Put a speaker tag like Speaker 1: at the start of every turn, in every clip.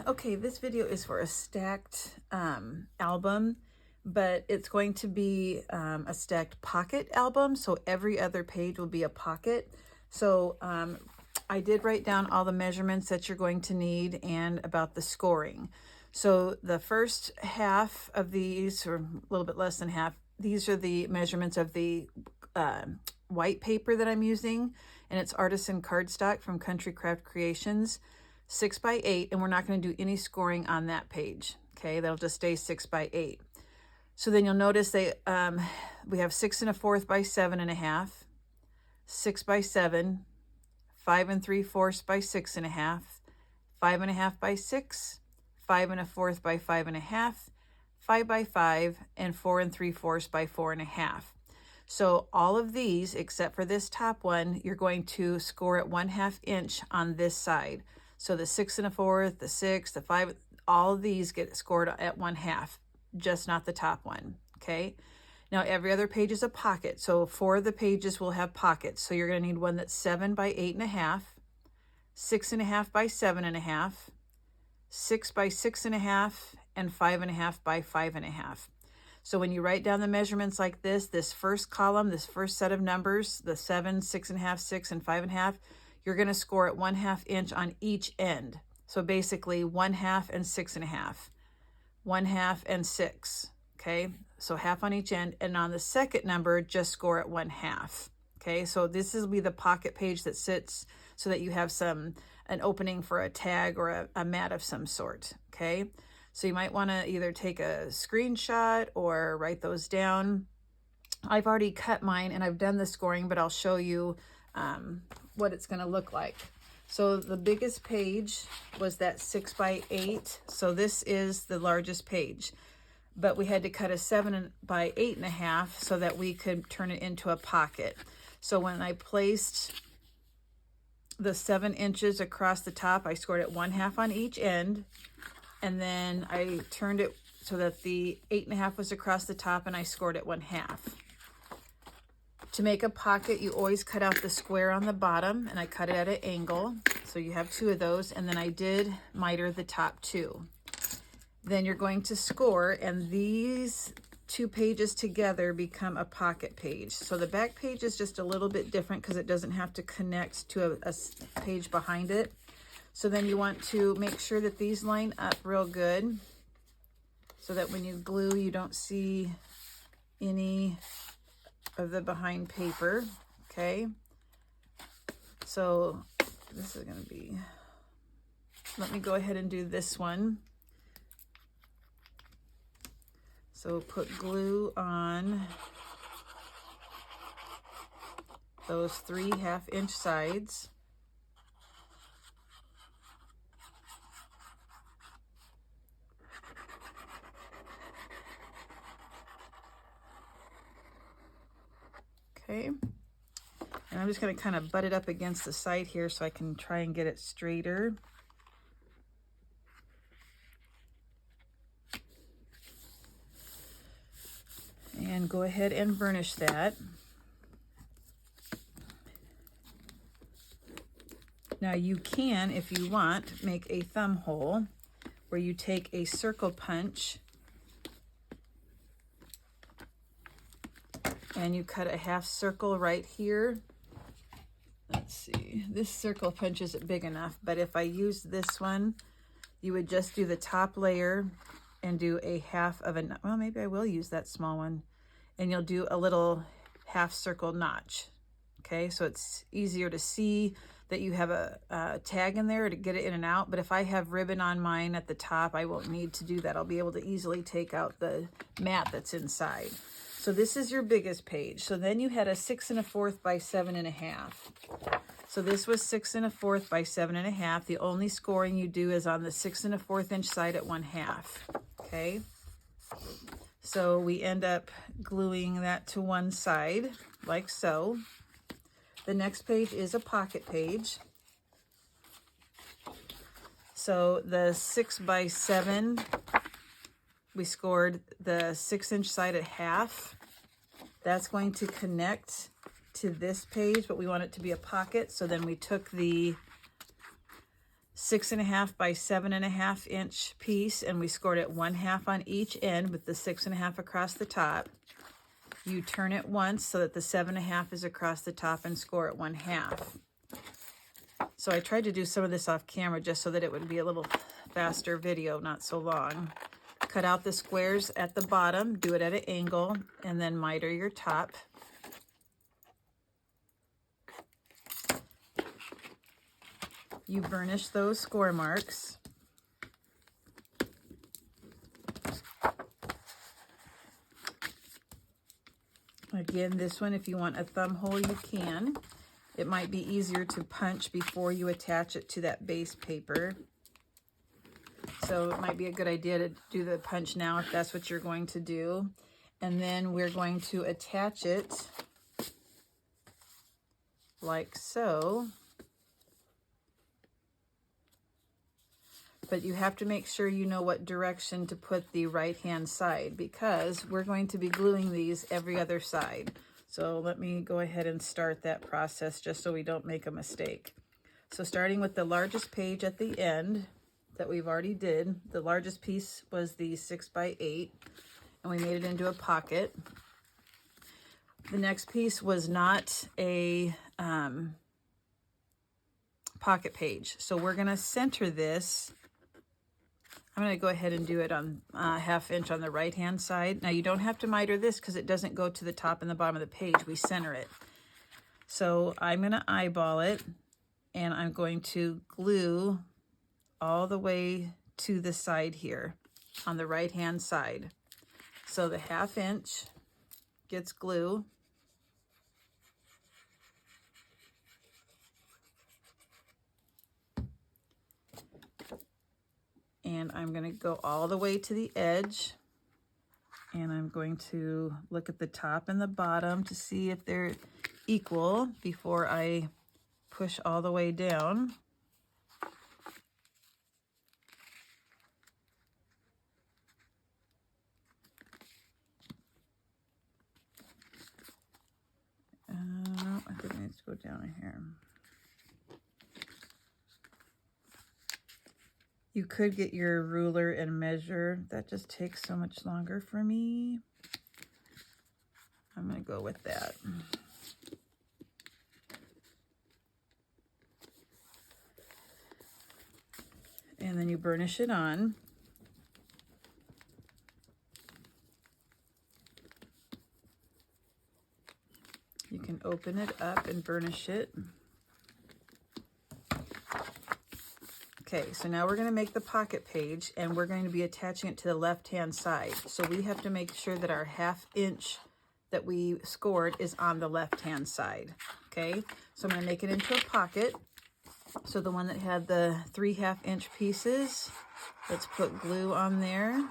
Speaker 1: Okay, this video is for a stacked album, but it's going to be a stacked pocket album, so every other page will be a pocket. So I did write down all the measurements that you're going to need and about the scoring. So the first half of these, or a little bit less than half, these are the measurements of the white paper that I'm using, and it's artisan cardstock from Country Craft Creations. 6 by 8, and we're not going to do any scoring on that page. Okay, that'll just stay 6 by 8. So then you'll notice we have 6 1/4 by 7 1/2, 6 by 7, 5 3/4 by 6 1/2, 5 1/2 by 6, 5 1/4 by 5 1/2, 5 by 5, and 4 3/4 by 4 1/2. So all of these, except for this top one, you're going to score at 1/2 inch on this side. So the 6 1/4, the 6, the 5, all of these get scored at 1/2, just not the top one, okay? Now every other page is a pocket, so 4 of the pages will have pockets. So you're gonna need one that's 7 by 8 1/2, 6 1/2 by 7 1/2, 6 by 6 1/2, and 5 1/2 by 5 1/2. So when you write down the measurements like this first column, this first set of numbers, the 7, 6 1/2, 6, and 5 1/2, you're going to score at 1/2 inch on each end. So basically 1/2 and 6 1/2, 1/2 and 6. Okay, so half on each end, and on the second number, just score at 1/2. Okay, so this will be the pocket page that sits so that you have an opening for a tag or a mat of some sort. Okay, so you might want to either take a screenshot or write those down. I've already cut mine and I've done the scoring, but I'll show you what it's going to look like. So the biggest page was that 6 by 8. So this is the largest page, but we had to cut a 7 by 8 1/2 so that we could turn it into a pocket. So when I placed the 7 inches across the top, I scored at 1/2 on each end, and then I turned it so that the 8 1/2 was across the top, and I scored at 1/2. To make a pocket, you always cut out the square on the bottom, and I cut it at an angle. So you have 2 of those, and then I did miter the top 2. Then you're going to score, and these 2 pages together become a pocket page. So the back page is just a little bit different because it doesn't have to connect to a page behind it. So then you want to make sure that these line up real good so that when you glue, you don't see any of the behind paper. Okay, so this is going to be, let me go ahead and do this one. So put glue on those 3 1/2 inch sides. Okay, and I'm just going to kind of butt it up against the side here so I can try and get it straighter. And go ahead and burnish that. Now you can, if you want, make a thumb hole where you take a circle punch and you cut a 1/2 circle right here. Let's see, this circle punch isn't big enough, but if I use this one, you would just do the top layer and do a 1/2 of a, well, maybe I will use that small one, and you'll do a little 1/2 circle notch. Okay, so it's easier to see that you have a tag in there to get it in and out. But if I have ribbon on mine at the top, I won't need to do that. I'll be able to easily take out the mat that's inside. So this is your biggest page. So then you had a 6 1/4 by 7 1/2. So this was 6 1/4 by 7 1/2. The only scoring you do is on the 6 1/4 inch side at 1/2. Okay. So we end up gluing that to one side like so. The next page is a pocket page. So the 6 by 7, we scored the 6 inch side at 1/2. That's going to connect to this page, but we want it to be a pocket. So then we took the 6.5 by 7.5 inch piece, and we scored it 1/2 on each end with the 6.5 across the top. You turn it once so that the 7.5 is across the top and score it 1/2. So I tried to do some of this off camera just so that it would be a little faster video, not so long. Cut out the squares at the bottom, do it at an angle, and then miter your top. You burnish those score marks. Again, this one, if you want a thumb hole, you can. It might be easier to punch before you attach it to that base paper. So it might be a good idea to do the punch now if that's what you're going to do. And then we're going to attach it like so. But you have to make sure you know what direction to put the right-hand side, because we're going to be gluing these every other side. So let me go ahead and start that process just so we don't make a mistake. So starting with the largest page at the end that we've already did, the largest piece was the 6 by 8, and we made it into a pocket. The next piece was not a pocket page. So we're gonna center this. I'm going to go ahead and do it on 1/2 inch on the right hand side. Now you don't have to miter this because it doesn't go to the top and the bottom of the page. We center it. So I'm going to eyeball it, and I'm going to glue all the way to the side here on the right hand side. So the 1/2 inch gets glue. And I'm going to go all the way to the edge, and I'm going to look at the top and the bottom to see if they're equal before I push all the way down. I think it needs to go down here. You could get your ruler and measure. That just takes so much longer for me. I'm going to go with that. And then you burnish it on. You can open it up and burnish it. Okay, so now we're going to make the pocket page, and we're going to be attaching it to the left-hand side. So we have to make sure that our 1/2 inch that we scored is on the left-hand side. Okay, so I'm going to make it into a pocket. So the one that had the 3 1/2 inch pieces, let's put glue on there.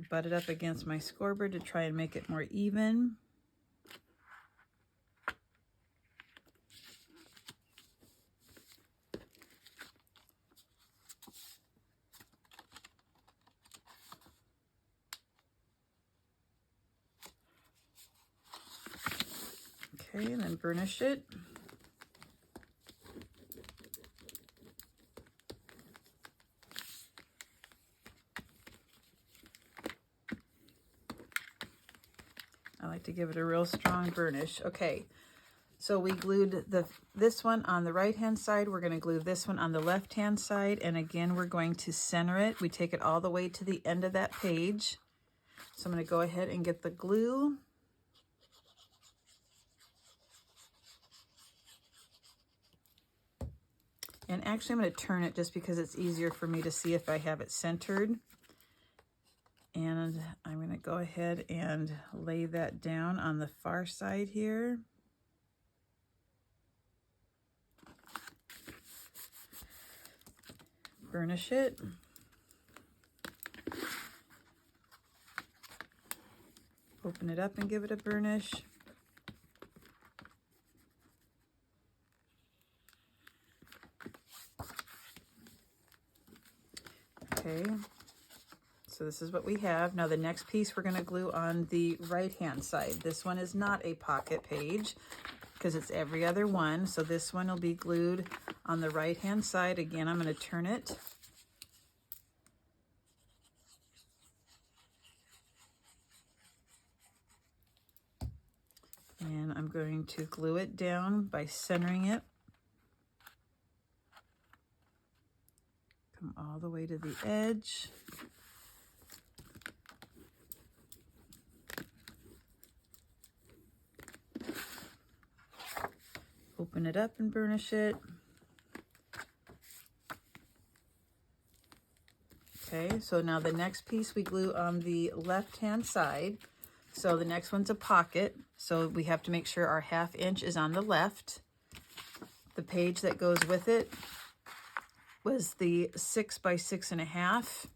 Speaker 1: Butt it up against my scoreboard to try and make it more even. Okay, and then burnish it. I like to give it a real strong burnish. Okay, so we glued this one on the right hand side. We're going to glue this one on the left hand side, and again we're going to center it. We take it all the way to the end of that page. So I'm going to go ahead and get the glue. And actually I'm going to turn it just because it's easier for me to see if I have it centered. And I'm going to go ahead and lay that down on the far side here. Burnish it. Open it up and give it a burnish. Okay, So this is what we have. Now the next piece we're going to glue on the right hand side. This one is not a pocket page because it's every other one. So this one will be glued on the right hand side. Again, I'm going to turn it. And I'm going to glue it down by centering it. Come all the way to the edge. Open it up and burnish it. Okay, so now the next piece we glue on the left-hand side. So the next one's a pocket. So we have to make sure our 1/2 inch is on the left. The page that goes with it was the 6 by 6.5.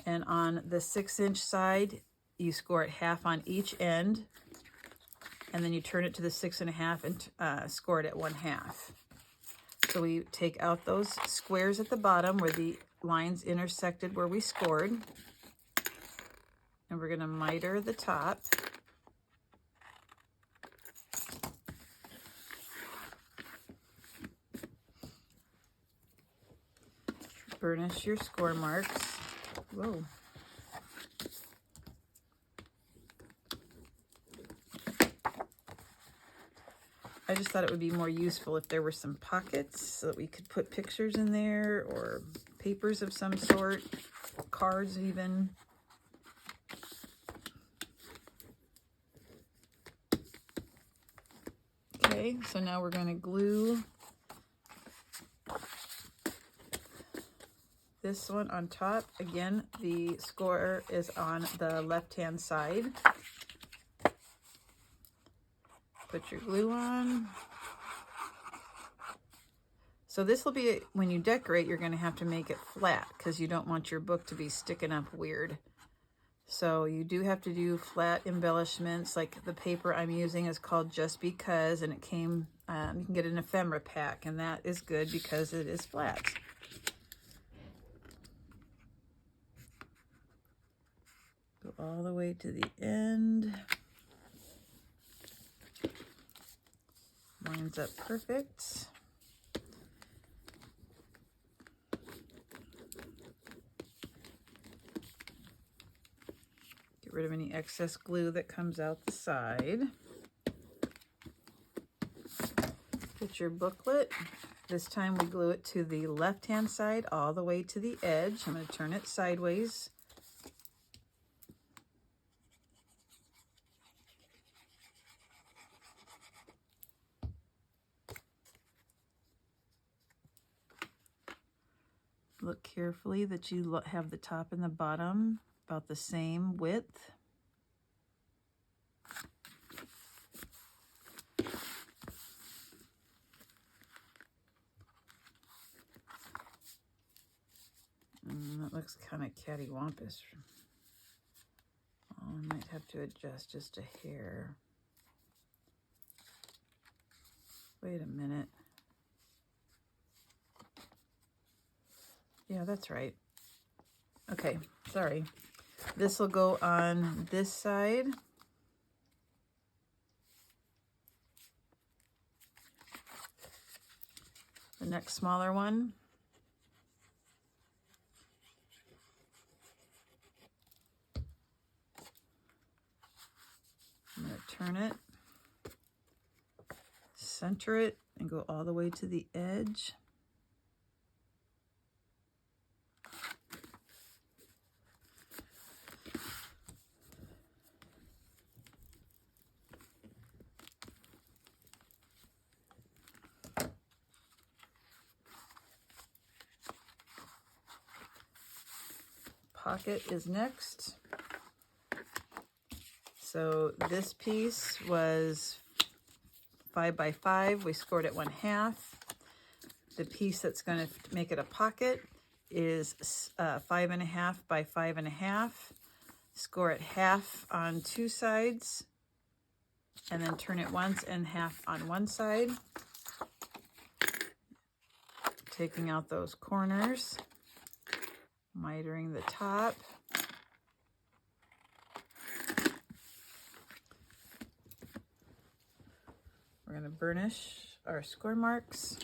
Speaker 1: And on the 6-inch side, you score it 1/2 on each end. And then you turn it to the 6.5 and score it at 1/2. So we take out those squares at the bottom where the lines intersected where we scored. And we're going to miter the top. Burnish your score marks. Whoa. I just thought it would be more useful if there were some pockets so that we could put pictures in there or papers of some sort, cards even. Okay, so now we're going to glue this one on top. Again, the score is on the left-hand side. Put your glue on. So this will be, when you decorate, you're going to have to make it flat because you don't want your book to be sticking up weird. So you do have to do flat embellishments. Like the paper I'm using is called Just Because, and it came, you can get an ephemera pack, and that is good because it is flat. Go all the way to the end. Lines up perfect. Get rid of any excess glue that comes out the side. Get your booklet. This time we glue it to the left-hand side all the way to the edge. I'm going to turn it sideways. Look carefully that you have the top and the bottom about the same width. That looks kind of cattywampus. Oh, I might have to adjust just a hair. Wait a minute. Yeah, that's right. Okay, sorry. This will go on this side. The next smaller one. I'm going to turn it, center it, and go all the way to the edge. Pocket is next. So this piece was 5 by 5. We scored it 1/2. The piece that's going to make it a pocket is 5.5 by 5.5. Score it 1/2 on two sides, and then turn it once and 1/2 on one side. Taking out those corners, mitering the top. burnish our score marks.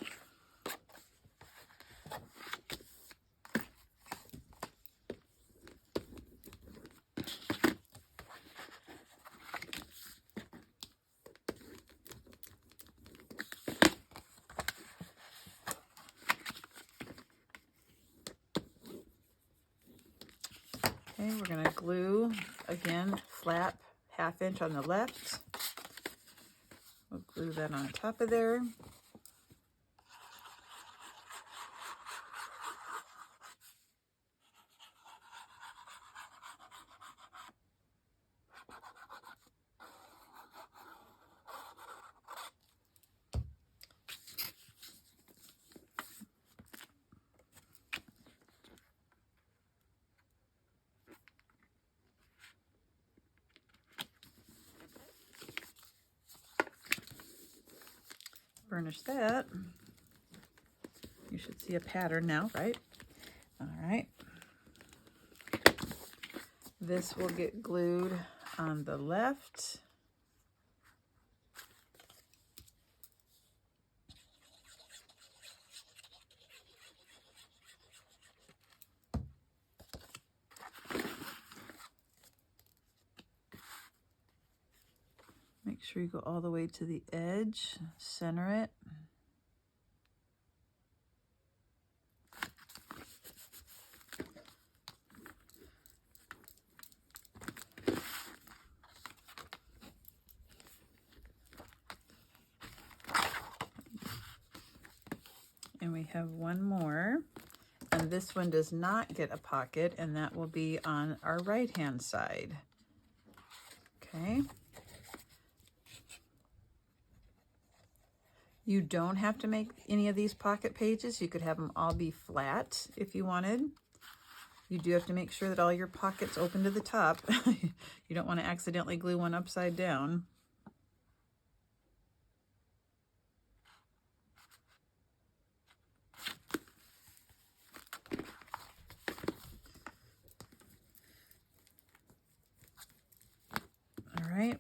Speaker 1: Okay, we're going to glue, again, flap 1/2 inch on the left. We'll glue that on top of there. Burnish that. You should see a pattern now, right? All right. This will get glued on the left. Make sure you go all the way to the edge, center it. And we have one more, and this one does not get a pocket, and that will be on our right-hand side. Okay. You don't have to make any of these pocket pages. You could have them all be flat if you wanted. You do have to make sure that all your pockets open to the top. You don't want to accidentally glue one upside down. All right.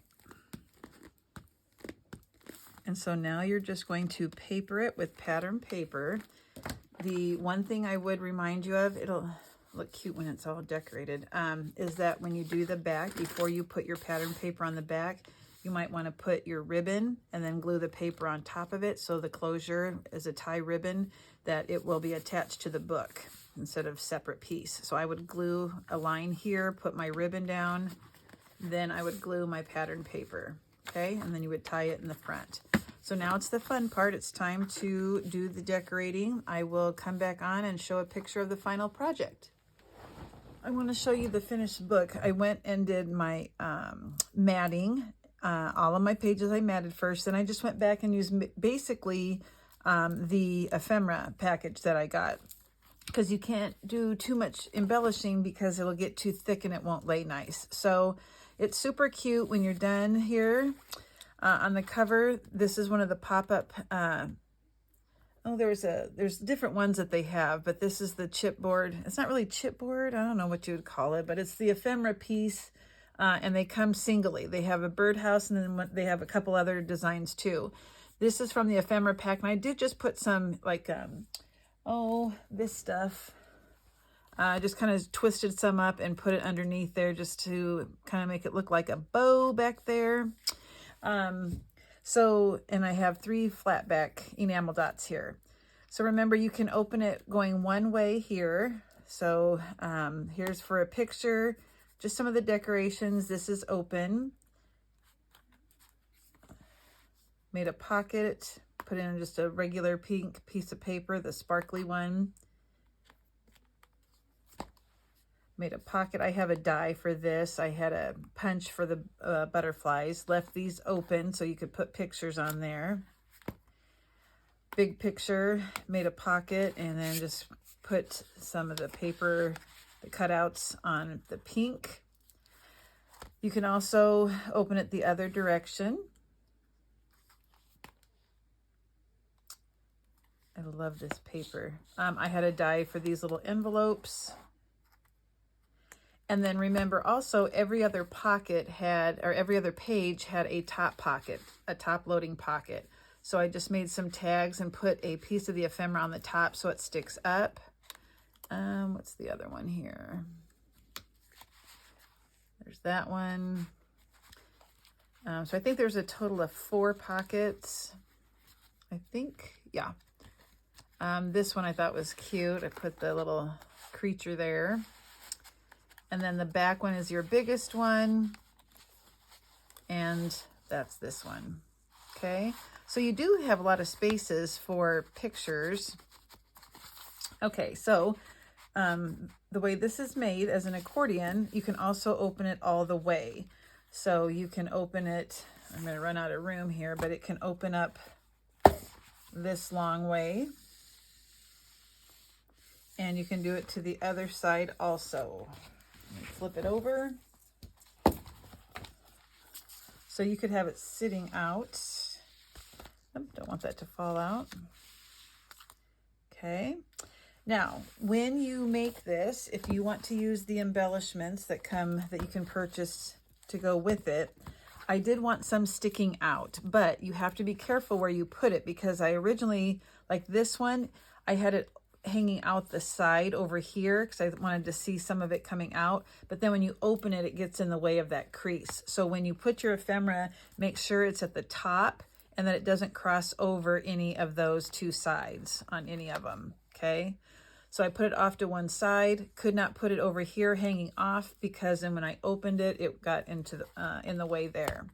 Speaker 1: And so now you're just going to paper it with pattern paper. The one thing I would remind you of, it'll look cute when it's all decorated, is that when you do the back, before you put your pattern paper on the back, you might want to put your ribbon and then glue the paper on top of it, so the closure is a tie ribbon, that it will be attached to the book instead of separate piece. So I would glue a line here, put my ribbon down, then I would glue my pattern paper, okay? And then you would tie it in the front. So now it's the fun part. It's time to do the decorating. I will come back on and show a picture of the final project. I want to show you the finished book. I went and did my matting. All of my pages I matted first. Then I just went back and used basically the ephemera package that I got, because you can't do too much embellishing because it'll get too thick and it won't lay nice. So it's super cute when you're done here. On the cover, this is one of the pop-up, there's different ones that they have, but this is the chipboard. It's not really chipboard, I don't know what you would call it, but it's the ephemera piece, and they come singly. They have a birdhouse, and then they have a couple other designs too. This is from the ephemera pack, and I did just put some, like, this stuff. I just kind of twisted some up and put it underneath there just to kind of make it look like a bow back there. And I have 3 flat back enamel dots here. So remember, you can open it going one way here. So here's for a picture, just some of the decorations. This is open. Made a pocket, put in just a regular pink piece of paper, the sparkly one. Made a pocket. I have a die for this. I had a punch for the butterflies. Left these open so you could put pictures on there. Big picture. Made a pocket and then just put some of the paper, the cutouts on the pink. You can also open it the other direction. I love this paper. I had a die for these little envelopes. And then remember also, every other pocket had, or every other page had a top pocket, a top loading pocket. So I just made some tags and put a piece of the ephemera on the top so it sticks up. What's the other one here? There's that one. So I think there's a total of 4 pockets. I think, yeah. This one I thought was cute. I put the little creature there. And then the back one is your biggest one. And that's this one. Okay. So you do have a lot of spaces for pictures. Okay. So the way this is made as an accordion, you can also open it all the way. So you can open it, I'm going to run out of room here, but it can open up this long way. And you can do it to the other side also. Let me flip it over. So you could have it sitting out. Oh, don't want that to fall out. Okay. Now, when you make this, if you want to use the embellishments that you can purchase to go with it, I did want some sticking out, but you have to be careful where you put it, because I originally, like this one, I had it hanging out the side over here because I wanted to see some of it coming out, but then when you open it, it gets in the way of that crease. So when you put your ephemera, make sure it's at the top and that it doesn't cross over any of those 2 sides on any of them, okay? So I put it off to one side, could not put it over here hanging off because then when I opened it, it got into in the way there.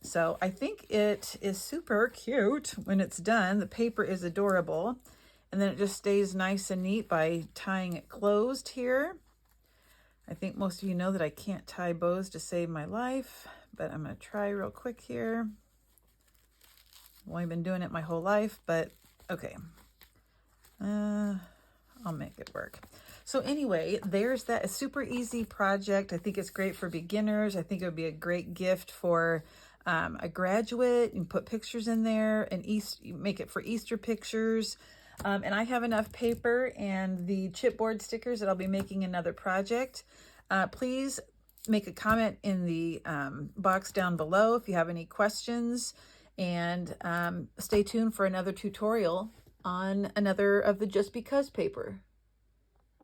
Speaker 1: So I think it is super cute when it's done. The paper is adorable. And then it just stays nice and neat by tying it closed here. I think most of you know that I can't tie bows to save my life, but I'm going to try real quick here. I've only been doing it my whole life, but okay. I'll make it work. So anyway, there's that. A super easy project. I think it's great for beginners. I think it would be a great gift for a graduate. You can put pictures in there and you make it for Easter pictures. And I have enough paper and the chipboard stickers that I'll be making another project. Please make a comment in the box down below if you have any questions, and stay tuned for another tutorial on another of the Just Because paper.